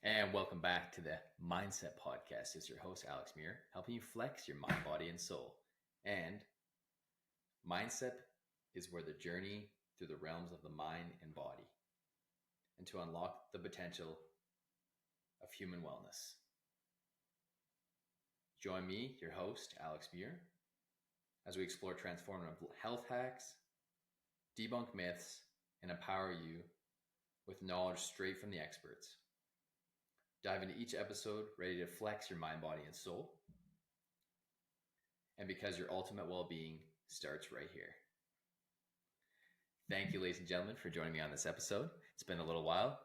And welcome back to the MindCep podcast. It's your host, Alex Muir, helping you flex your mind, body, and soul. And MindCep is where the journey through the realms of the mind and body and to unlock the potential of human wellness. Join me, your host, Alex Muir, as we explore transformative health hacks, debunk myths, and empower you with knowledge straight from the experts. Dive into each episode ready to flex your mind, body, and soul. And because your ultimate well-being starts right here. Thank you, ladies and gentlemen, for joining me on this episode. It's been a little while.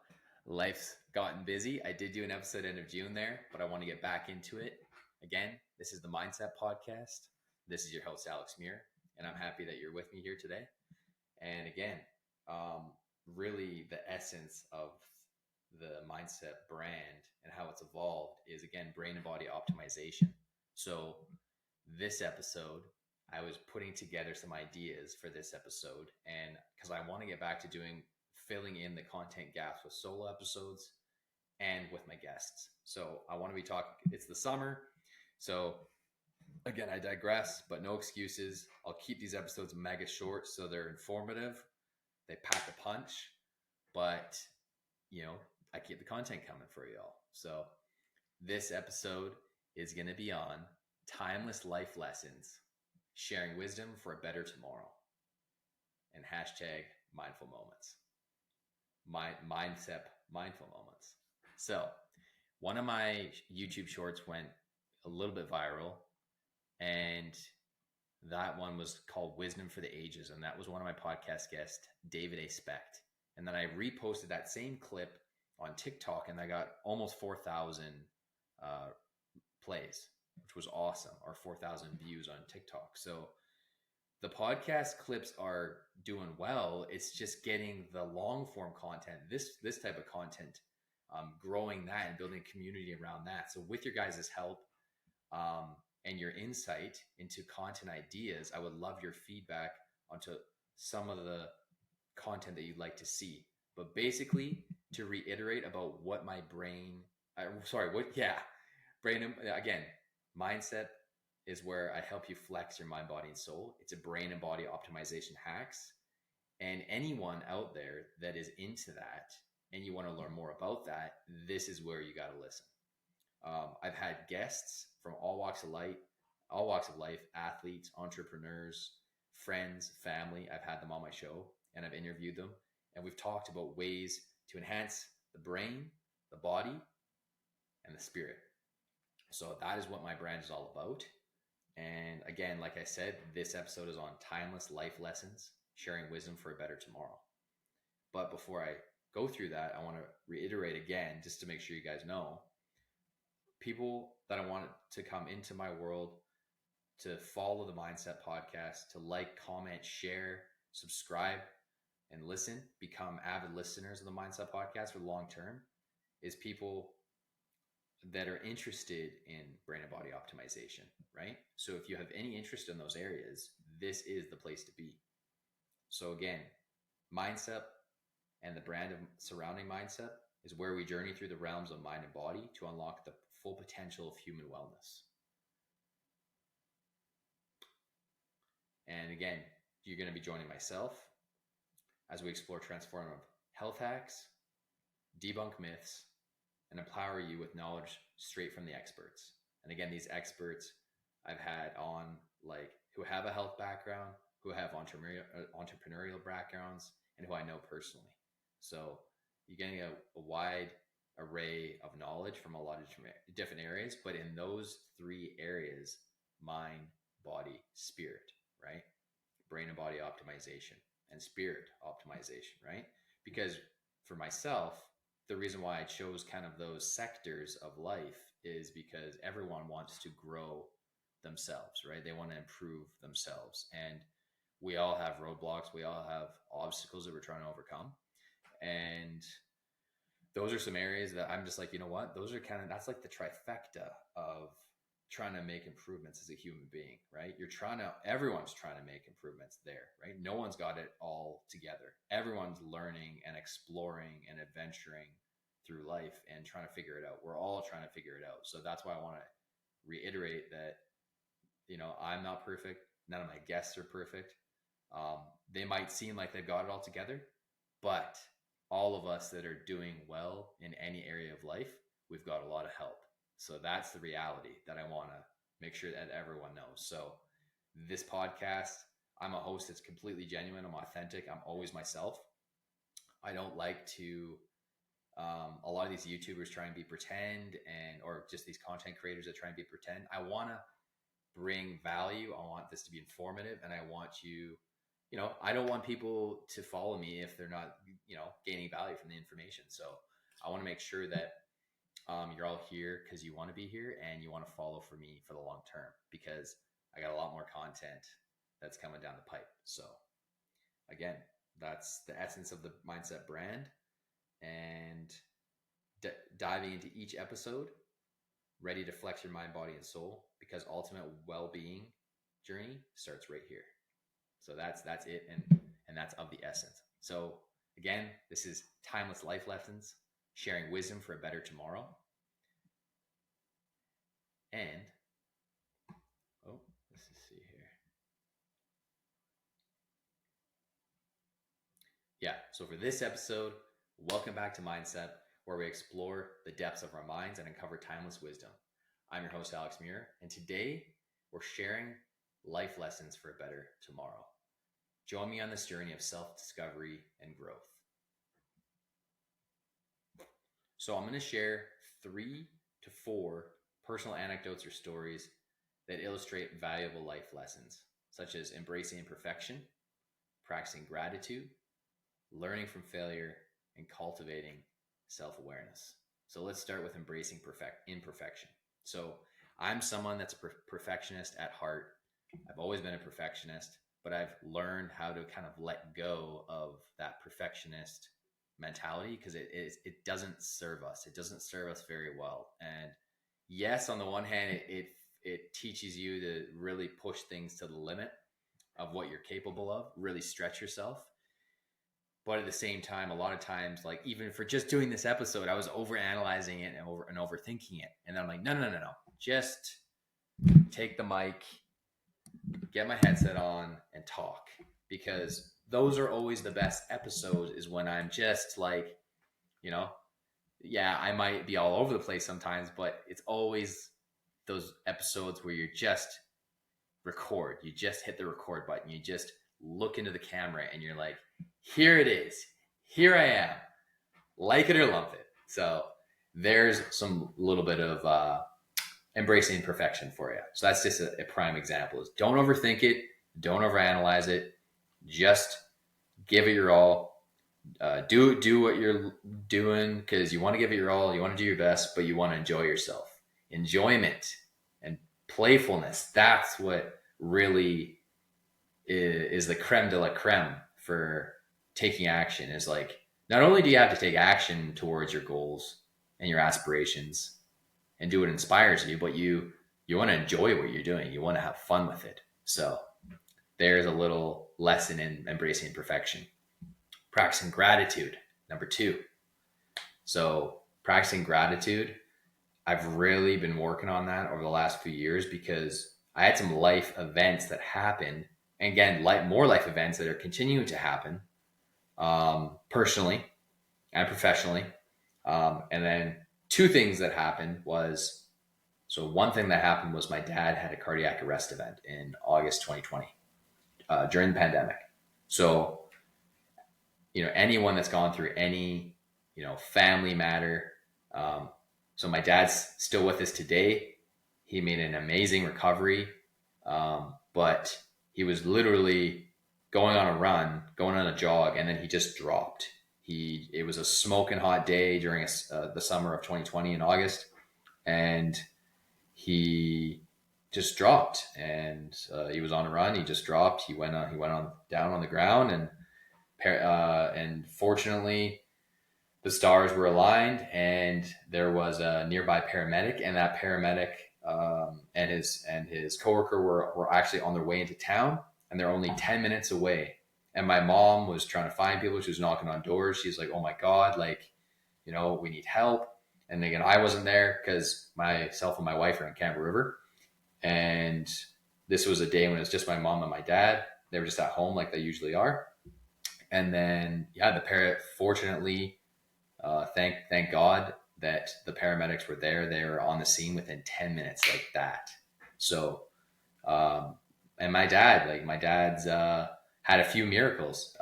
Life's gotten busy. I did do an episode end of June there, but I want to get back into it. Again, this is the MindCep podcast. This is your host, Alex Muir, and I'm happy that you're with me here today. And again, really the essence of the MindCep brand and how it's evolved is, again, brain and body optimization. So this episode, I was putting together some ideas for this episode, and because I want to get back to filling in the content gaps with solo episodes and with my guests. So I want to be talking, it's the summer. So again, I digress, but no excuses. I'll keep these episodes mega short so they're informative. They pack a punch, but I keep the content coming for y'all. So this episode is going to be on timeless life lessons, sharing wisdom for a better tomorrow, and hashtag mindful moments. MindCep mindful moments. So one of my YouTube shorts went a little bit viral, and that one was called Wisdom for the Ages. And that was one of my podcast guests, David A. Specht. And then I reposted that same clip on TikTok, and I got almost 4,000 plays, which was awesome, or 4,000 views on TikTok. So the podcast clips are doing well. It's just getting the long form content, this type of content, growing that and building a community around that. So with your guys' help and your insight into content ideas, I would love your feedback onto some of the content that you'd like to see. But basically, to reiterate about what my brain, again, MindCep is where I help you flex your mind, body, and soul. It's a brain and body optimization hacks. And anyone out there that is into that and you want to learn more about that, this is where you got to listen. I've had guests from all walks of life, athletes, entrepreneurs, friends, family. I've had them on my show and I've interviewed them, and we've talked about ways to enhance the brain, the body, and the spirit. So that is what my brand is all about. And again, like I said, this episode is on timeless life lessons, sharing wisdom for a better tomorrow. But before I go through that, I want to reiterate again, just to make sure you guys know, people that I want to come into my world, to follow the MindCep podcast, to like, comment, share, subscribe, and listen, become avid listeners of the MindCep podcast for the long term, is people that are interested in brain and body optimization, right? So if you have any interest in those areas, this is the place to be. So again, MindCep and the brand of surrounding MindCep is where we journey through the realms of mind and body to unlock the full potential of human wellness. And again, you're going to be joining myself as we explore transformative health hacks, debunk myths, and empower you with knowledge straight from the experts. And again, these experts I've had on, like, who have a health background, who have entrepreneurial backgrounds, and who I know personally. So you're getting a wide array of knowledge from a lot of different areas, but in those three areas, mind, body, spirit, right? Brain and body optimization and spirit optimization, right? Because for myself, the reason why I chose kind of those sectors of life is because everyone wants to grow themselves, right? They want to improve themselves. And we all have roadblocks. We all have obstacles that we're trying to overcome. And those are some areas that I'm just like, you know what? That's like the trifecta of trying to make improvements as a human being, right? Everyone's trying to make improvements there, right? No one's got it all together. Everyone's learning and exploring and adventuring through life and trying to figure it out. We're all trying to figure it out. So that's why I want to reiterate that, I'm not perfect. None of my guests are perfect. They might seem like they've got it all together, but all of us that are doing well in any area of life, we've got a lot of help. So that's the reality that I want to make sure that everyone knows. So this podcast, I'm a host that's completely genuine. I'm authentic. I'm always myself. I don't like to, a lot of these YouTubers try and be pretend, or just these content creators that try and be pretend. I want to bring value. I want this to be informative, and I want you, I don't want people to follow me if they're not, gaining value from the information. So I want to make sure that you're all here because you want to be here and you want to follow for me for the long term, because I got a lot more content that's coming down the pipe. So again, that's the essence of the MindCep brand, and diving into each episode, ready to flex your mind, body, and soul, because ultimate well-being journey starts right here. So that's it, and that's of the essence. So again, this is timeless life lessons, sharing wisdom for a better tomorrow. And let's see here. Yeah, so for this episode, welcome back to MindCep, where we explore the depths of our minds and uncover timeless wisdom. I'm your host, Alex Muir, and today we're sharing life lessons for a better tomorrow. Join me on this journey of self-discovery and growth. So I'm going to share 3 to 4 personal anecdotes or stories that illustrate valuable life lessons, such as embracing imperfection, practicing gratitude, learning from failure, and cultivating self-awareness. So let's start with embracing imperfection. So I'm someone that's a perfectionist at heart. I've always been a perfectionist, but I've learned how to kind of let go of that perfectionist mentality, because it doesn't serve us. It doesn't serve us very well. And yes, on the one hand, it teaches you to really push things to the limit of what you're capable of, really stretch yourself. But at the same time, a lot of times, like even for just doing this episode, I was overanalyzing it and overthinking it. And then I'm like, no. Just take the mic, get my headset on, and talk. Because those are always the best episodes, is when I'm just like, I might be all over the place sometimes, but it's always those episodes where you just record. You just hit the record button. You just look into the camera and you're like, here it is. Here I am. Like it or lump it. So there's some little bit of embracing imperfection for you. So that's just a prime example. Is don't overthink it. Don't overanalyze it. Just give it your all. Do what you're doing, because you want to give it your all. You want to do your best, but you want to enjoy yourself. Enjoyment and playfulness. That's what really is the creme de la creme for taking action. Is like, not only do you have to take action towards your goals and your aspirations and do what inspires you, but you want to enjoy what you're doing. You want to have fun with it. So there's a little lesson in embracing imperfection. Practicing gratitude, number 2. So practicing gratitude, I've really been working on that over the last few years, because I had some life events that happened. And again, more life events that are continuing to happen, personally and professionally. And then 2 things that happened was, so one thing that happened was my dad had a cardiac arrest event in August 2020 during the pandemic. So, anyone that's gone through any, family matter. So my dad's still with us today. He made an amazing recovery. But he was literally going on a run, going on a jog, and then he just dropped. It was a smoking hot day during the summer of 2020 in August, and he just dropped. And he was on a run. He just dropped. He went on down on the ground, and fortunately, the stars were aligned, and there was a nearby paramedic, and that paramedic and his coworker were actually on their way into town, and they're only 10 minutes away. And my mom was trying to find people. She was knocking on doors. She's like, oh my God, like, we need help. And again, I wasn't there because myself and my wife are in Canberra River. And this was a day when it was just my mom and my dad. They were just at home like they usually are. And then, the parrot, fortunately, thank God that the paramedics were there. They were on the scene within 10 minutes, like that. So, and my dad's had a few miracles.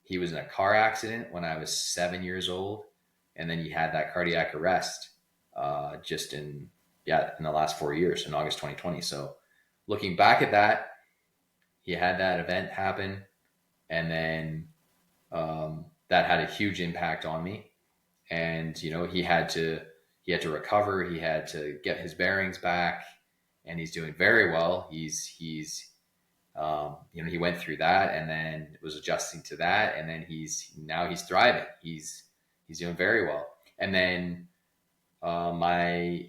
He was in a car accident when I was 7 years old. And then he had that cardiac arrest just in the last 4 years, in August 2020. So looking back at that, he had that event happen. And then that had a huge impact on me. And, he had to recover. He had to get his bearings back, and he's doing very well. He's he went through that and then was adjusting to that. And then he's thriving. He's doing very well. And then my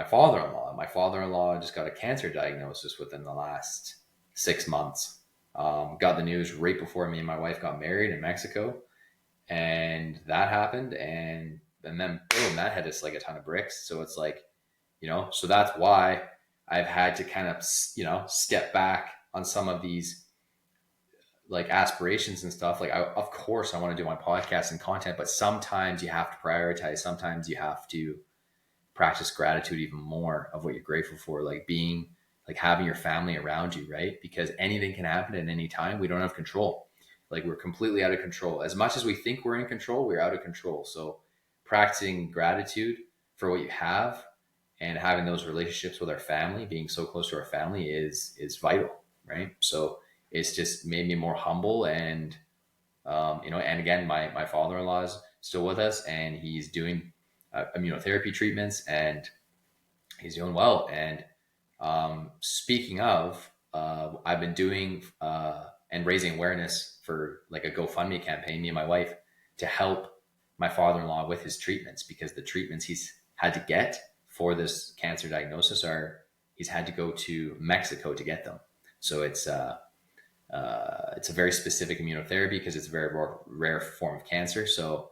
father-in-law just got a cancer diagnosis within the last 6 months. Got the news right before me and my wife got married in Mexico, and that happened, and then boom, that hit us like a ton of bricks. So it's like, so that's why I've had to kind of step back on some of these like aspirations and stuff. Like, of course I want to do my podcast and content, but sometimes you have to prioritize. Sometimes you have to practice gratitude even more of what you're grateful for, like having your family around you, right? Because anything can happen at any time. We don't have control. Like, we're completely out of control. As much as we think we're in control, we're out of control. So practicing gratitude for what you have and having those relationships with our family, being so close to our family is vital, right? So it's just made me more humble. And and again, my father-in-law is still with us, and he's doing immunotherapy treatments, and he's doing well. And speaking of, I've been doing and raising awareness for like a GoFundMe campaign, me and my wife, to help my father-in-law with his treatments, because the treatments he's had to get for this cancer diagnosis he's had to go to Mexico to get them. So it's a very specific immunotherapy because it's a very rare form of cancer. So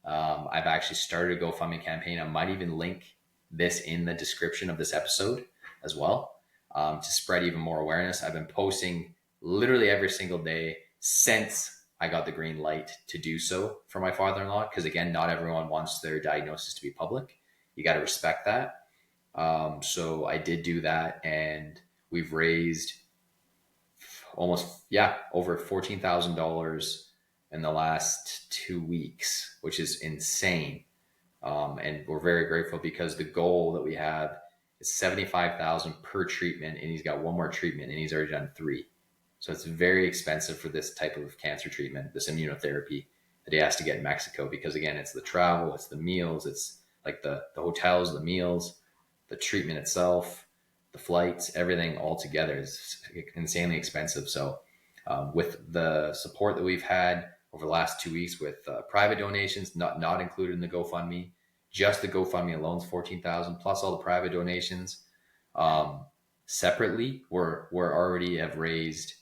I've actually started a GoFundMe campaign. I might even link this in the description of this episode as well, to spread even more awareness. I've been posting literally every single day since I got the green light to do so for my father-in-law. Because again, not everyone wants their diagnosis to be public. You got to respect that. So I did do that, and we've raised almost, over $14,000 in the last 2 weeks, which is insane. And we're very grateful because the goal that we have is $75,000 per treatment, and he's got one more treatment, and he's already done 3. So it's very expensive for this type of cancer treatment, this immunotherapy that he has to get in Mexico, because again, it's the travel, it's the meals, it's like the hotels, the meals, the treatment itself, the flights, everything all together is insanely expensive. So with the support that we've had over the last 2 weeks with private donations, not included in the GoFundMe, just the GoFundMe alone is $14,000 plus all the private donations. Separately, we're already have raised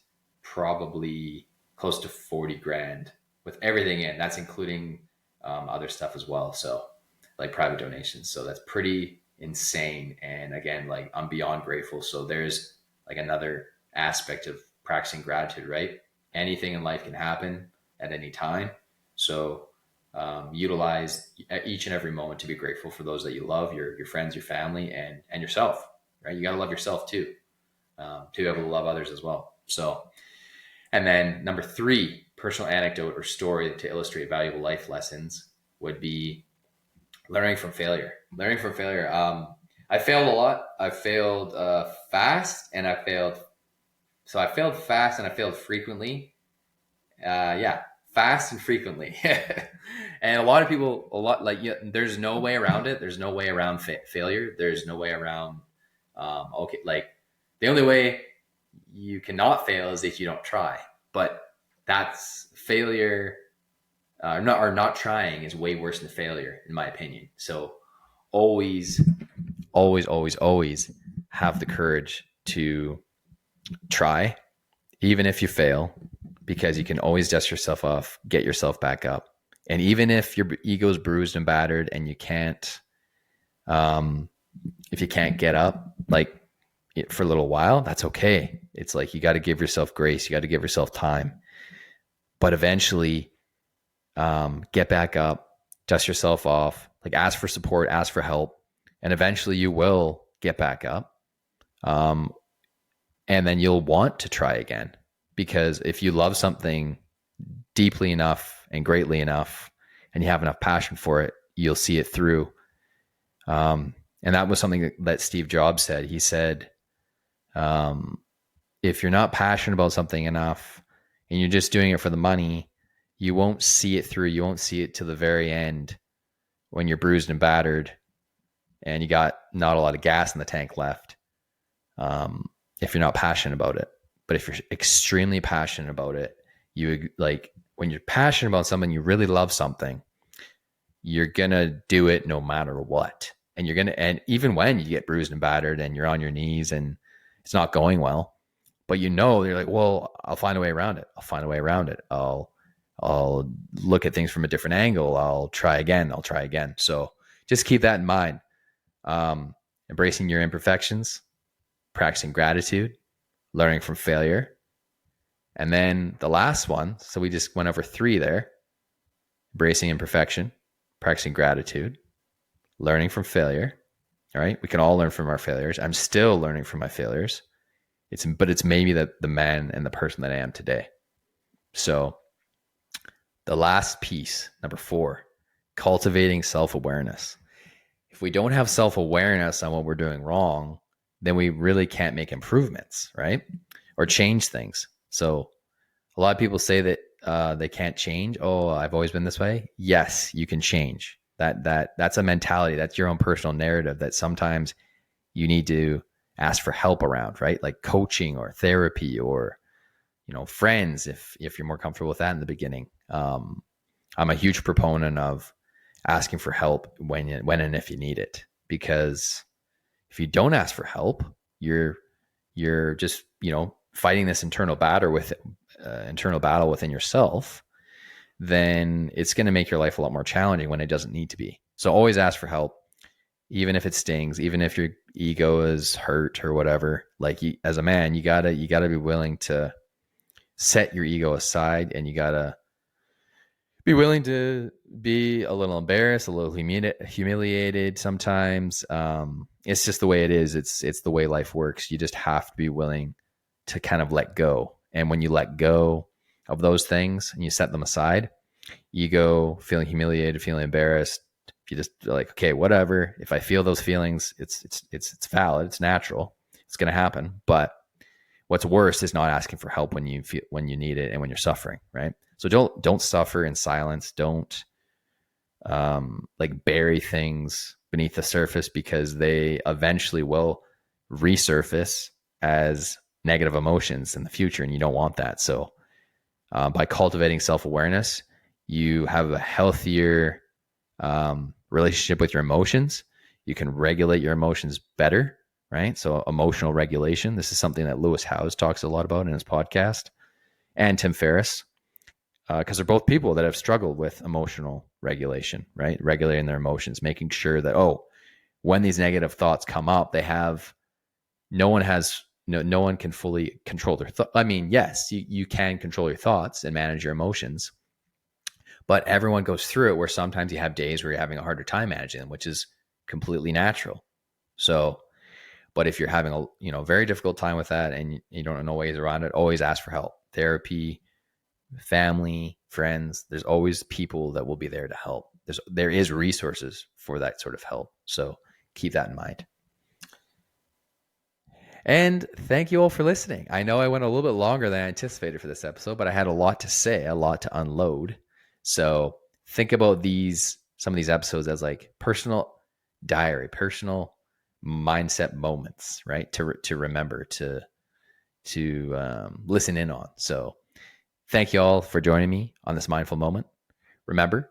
probably close to 40 grand with everything in. That's including other stuff as well. So like private donations. So that's pretty insane. And again, like, I'm beyond grateful. So there's like another aspect of practicing gratitude, right? Anything in life can happen at any time. So utilize each and every moment to be grateful for those that you love, your friends, your family, and yourself, right? You got to love yourself too, to be able to love others as well. So, and then number 3, personal anecdote or story to illustrate valuable life lessons would be learning from failure. I failed a lot. I failed fast, and I failed fast and I failed frequently. Fast and frequently. And a lot of people, there's no way around it. There's no way around failure. There's no way around, the only way you cannot fail is if you don't try. But that's failure, not trying is way worse than failure, in my opinion. So always have the courage to try, even if you fail, because you can always dust yourself off, get yourself back up, And even if your ego's bruised and battered and you can't, if you can't get up like for a little while, that's okay. It's like, you got to give yourself grace. You got to give yourself time, but eventually, get back up, dust yourself off, like ask for support, ask for help. And eventually you will get back up. And then you'll want to try again, because if you love something deeply enough and greatly enough, and you have enough passion for it, you'll see it through. And that was something that Steve Jobs said. He said, if you're not passionate about something enough and you're just doing it for the money, you won't see it through. You won't see it to the very end when you're bruised and battered and you got not a lot of gas in the tank left. If you're not passionate about it. But if you're extremely passionate about it, you like, when you're passionate about something, you really love something, you're going to do it no matter what. And you're going to, and even when you get bruised and battered and you're on your knees and it's not going well, but you're like, well, I'll find a way around it. I'll look at things from a different angle. I'll try again. So just keep that in mind. Embracing your imperfections, practicing gratitude, learning from failure. And then the last one, so we just went over 3 there: embracing imperfection, practicing gratitude, learning from failure. All right. We can all learn from our failures. I'm still learning from my failures. But it's maybe the man and the person that I am today. So the last piece, number 4, cultivating self-awareness. If we don't have self-awareness on what we're doing wrong, then we really can't make improvements, right? Or change things. So a lot of people say that they can't change. Oh, I've always been this way. Yes, you can change. That's a mentality. That's your own personal narrative that sometimes you need to ask for help around, right? Like coaching or therapy or, friends, if you're more comfortable with that in the beginning. I'm a huge proponent of asking for help when and if you need it, because if you don't ask for help, you're just, fighting this internal battle within yourself. Then it's going to make your life a lot more challenging when it doesn't need to be. So always ask for help, even if it stings, even if your ego is hurt or whatever. Like as a man, you gotta be willing to set your ego aside, and you gotta be willing to be a little embarrassed, a little humiliated sometimes. It's just the way it is. It's the way life works. You just have to be willing to kind of let go. And when you let go of those things and you set them aside, ego, feeling humiliated, feeling embarrassed, if you just like, okay, whatever. If I feel those feelings, it's valid, it's natural, it's going to happen. But what's worse is not asking for help when you need it and when you're suffering, right? So don't suffer in silence. Don't bury things beneath the surface, because they eventually will resurface as negative emotions in the future, and you don't want that. So by cultivating self-awareness, you have a healthier relationship with your emotions. You can regulate your emotions better, right? So emotional regulation. This is something that Lewis Howes talks a lot about in his podcast, and Tim Ferriss, because they're both people that have struggled with emotional regulation, right? Regulating their emotions, making sure that, when these negative thoughts come up, no one can fully control their thoughts. I mean, yes, you can control your thoughts and manage your emotions, but everyone goes through it, where sometimes you have days where you're having a harder time managing them, which is completely natural. So, but if you're having a very difficult time with that and you don't know ways around it, always ask for help. Therapy, family, friends. There's always people that will be there to help. There is resources for that sort of help. So keep that in mind. And thank you all for listening. I know I went a little bit longer than I anticipated for this episode, but I had a lot to say, a lot to unload. So think about some of these episodes as like personal diary, personal mindset moments, right? To remember, to listen in on. So thank you all for joining me on this mindful moment. Remember,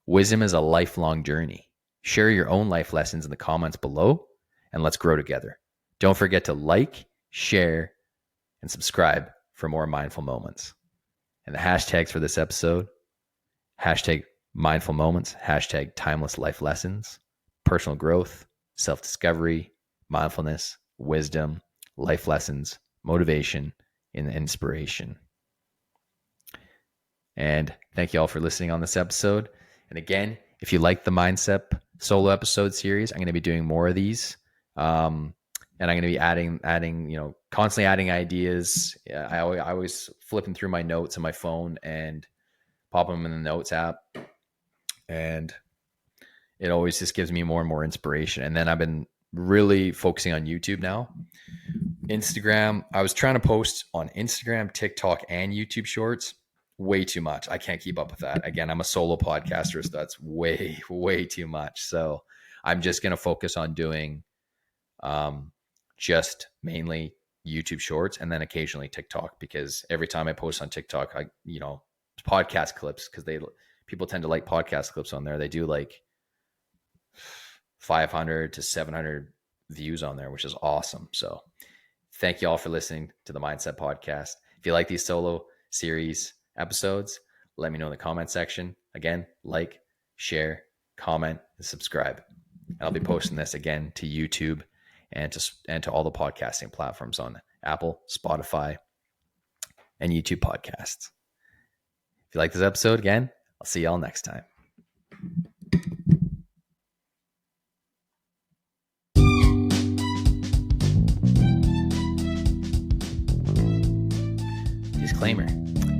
wisdom is a lifelong journey. Share your own life lessons in the comments below, and let's grow together. Don't forget to like, share, and subscribe for more mindful moments. And the hashtags for this episode, hashtag mindful moments, hashtag timeless life lessons, personal growth, self-discovery, mindfulness, wisdom, life lessons, motivation, and inspiration. And thank you all for listening on this episode. And again, if you like the MindCep solo episode series, I'm going to be doing more of these. And I'm going to be adding, constantly adding ideas. I always flipping through my notes on my phone and pop them in the notes app. And it always just gives me more and more inspiration. And then I've been really focusing on YouTube now. Instagram, I was trying to post on Instagram, TikTok, and YouTube Shorts. Way too much. I can't keep up with that. Again, I'm a solo podcaster, so that's way, way too much. So I'm just going to focus on doing just mainly YouTube Shorts and then occasionally TikTok, because every time I post on TikTok, podcast clips, because people tend to like podcast clips on there. They do like 500 to 700 views on there, which is awesome. So thank you all for listening to the MindCep podcast. If you like these solo series episodes, let me know in the comment section. Again, like, share, comment, and subscribe. I'll be posting this again to YouTube and to all the podcasting platforms on Apple, Spotify, and YouTube podcasts. If you like this episode, again, I'll see y'all next time. Disclaimer.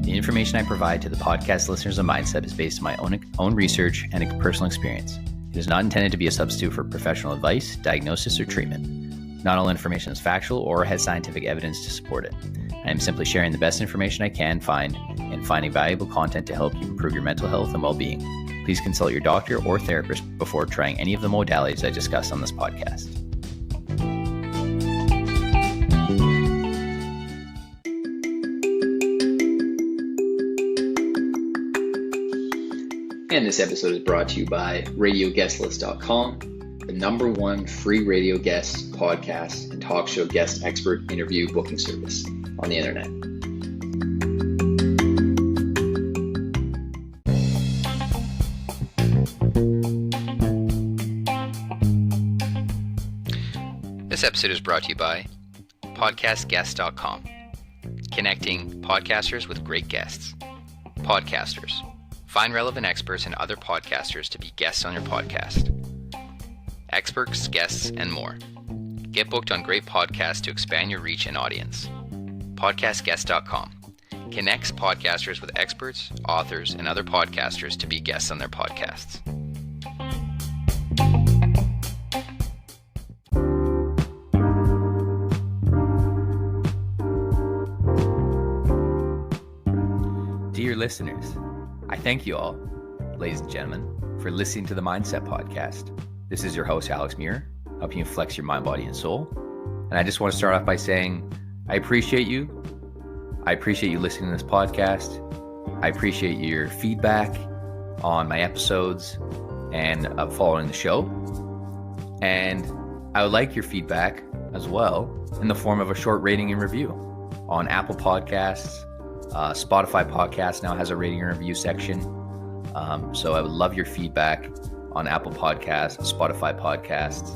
The information I provide to the podcast listeners of MindCep is based on my own research and personal experience. It is not intended to be a substitute for professional advice, diagnosis, or treatment. Not all information is factual or has scientific evidence to support it. I am simply sharing the best information I can find and finding valuable content to help you improve your mental health and well-being. Please consult your doctor or therapist before trying any of the modalities I discuss on this podcast. And this episode is brought to you by RadioGuestList.com, the #1 free radio guest, podcast, and talk show guest expert interview booking service on the internet. This episode is brought to you by PodcastGuest.com, connecting podcasters with great guests. Podcasters. Find relevant experts and other podcasters to be guests on your podcast. Experts, guests, and more. Get booked on great podcasts to expand your reach and audience. PodcastGuest.com connects podcasters with experts, authors, and other podcasters to be guests on their podcasts. Dear listeners, I thank you all, ladies and gentlemen, for listening to the MindCep podcast. This is your host, Alex Muir, helping you flex your mind, body, and soul. And I just want to start off by saying I appreciate you. I appreciate you listening to this podcast. I appreciate your feedback on my episodes and following the show. And I would like your feedback as well in the form of a short rating and review on Apple Podcasts. Spotify podcast now has a rating and review section. So I would love your feedback on Apple Podcasts, Spotify podcasts,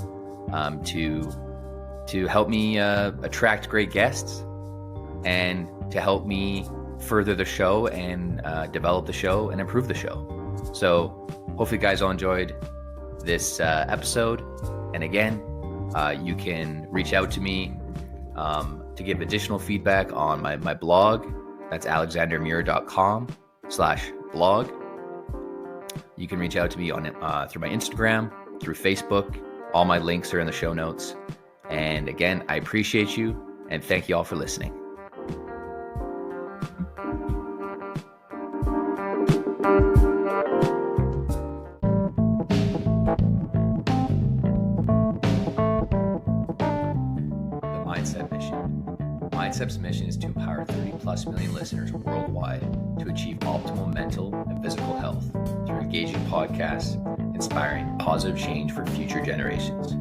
to help me attract great guests and to help me further the show and develop the show and improve the show. So hopefully you guys all enjoyed this episode. And again, you can reach out to me to give additional feedback on my blog. That's alexandermuir.com/blog. You can reach out to me on through my Instagram, through Facebook. All my links are in the show notes. And again, I appreciate you and thank you all for listening. The MindCep mission. MindCep's mission is to empower 30+ million listeners worldwide to achieve optimal mental and physical health through engaging podcasts, inspiring positive change for future generations.